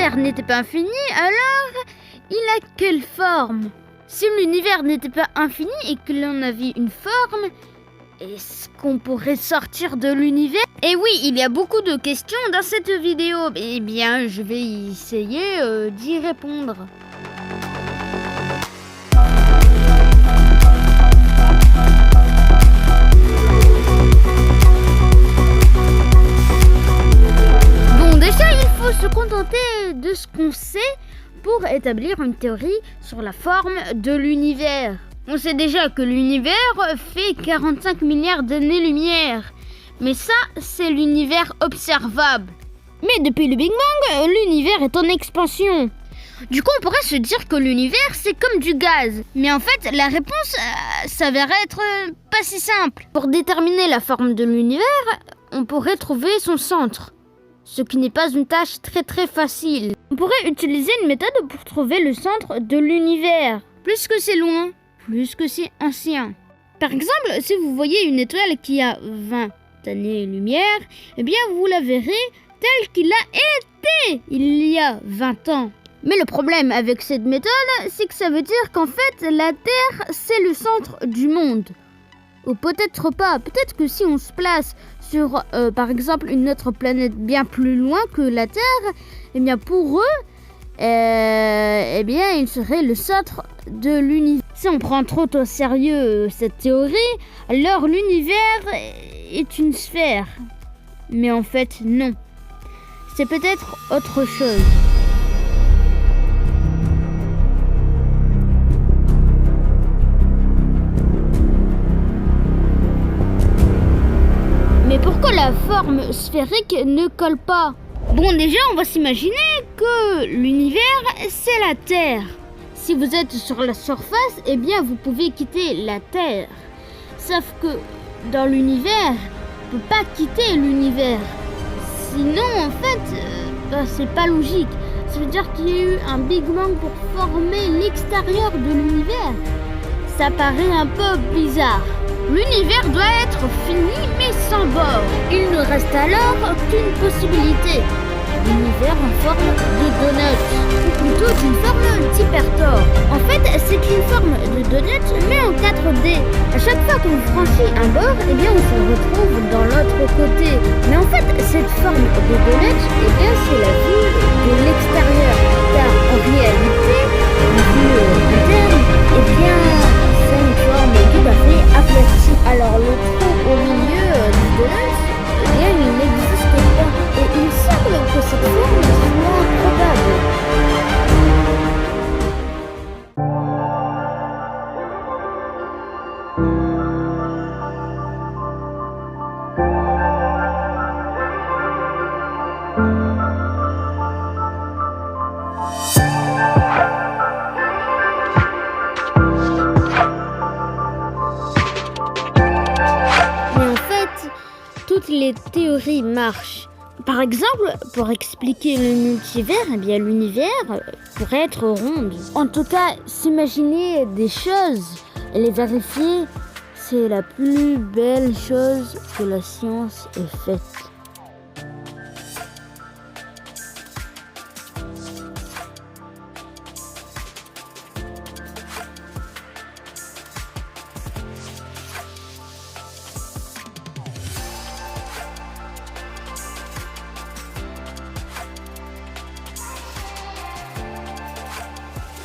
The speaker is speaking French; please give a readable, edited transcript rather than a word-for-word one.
l'univers n'était pas infini, alors il a quelle forme? Si l'univers n'était pas infini et que l'on avait une forme, est-ce qu'on pourrait sortir de l'univers? Et oui, il y a beaucoup de questions dans cette vidéo. Eh bien, je vais essayer d'y répondre. Bon, déjà, il faut se contenter de ce qu'on sait pour établir une théorie sur la forme de l'univers. On sait déjà que l'univers fait 45 milliards d'années-lumière. Mais ça, c'est l'univers observable. Mais depuis le Big Bang, l'univers est en expansion. Du coup, on pourrait se dire que l'univers, c'est comme du gaz. Mais en fait, la réponse s'avère être pas si simple. Pour déterminer la forme de l'univers, on pourrait trouver son centre. Ce qui n'est pas une tâche très facile. On pourrait utiliser une méthode pour trouver le centre de l'univers. Plus que c'est loin, plus que c'est ancien. Par exemple, si vous voyez une étoile qui a 20 années-lumière, eh bien vous la verrez telle qu'il a été il y a 20 ans. Mais le problème avec cette méthode, c'est que ça veut dire qu'en fait, la Terre, c'est le centre du monde. Ou peut-être pas. Peut-être que si on se place sur, par exemple, une autre planète bien plus loin que la Terre, eh bien pour eux, eh bien, il serait le centre de l'univers. Si on prend trop au sérieux cette théorie, alors l'univers est une sphère. Mais en fait, non. C'est peut-être autre chose. Mais pourquoi la forme sphérique ne colle pas? Bon, déjà, on va s'imaginer que l'univers, c'est la Terre. Si vous êtes sur la surface, eh bien, vous pouvez quitter la Terre. Sauf que dans l'univers, on ne peut pas quitter l'univers. Sinon, en fait, c'est pas logique. Ça veut dire qu'il y a eu un Big Bang pour former l'extérieur de l'univers. Ça paraît un peu bizarre. L'univers doit être fini mais sans bord. Il ne reste alors qu'une possibilité. L'univers en forme de donut, ou plutôt d'une forme d'hypertor. En fait, c'est une forme de donut mais en 4D. À chaque fois qu'on franchit un bord, eh bien on se retrouve dans l'autre côté. Mais en fait, cette forme de donut, eh bien c'est la vue de l'extérieur. Car en réalité, la vue interne, eh bien c'est une forme tout à fait aplatie. Alors le trou au milieu du donut, eh bien il n'existe pas. Et il semble que cette forme soit probable. Toutes les théories marchent. Par exemple, pour expliquer le multivers, eh bien l'univers pourrait être ronde. En tout cas, s'imaginer des choses et les vérifier, c'est la plus belle chose que la science ait faite.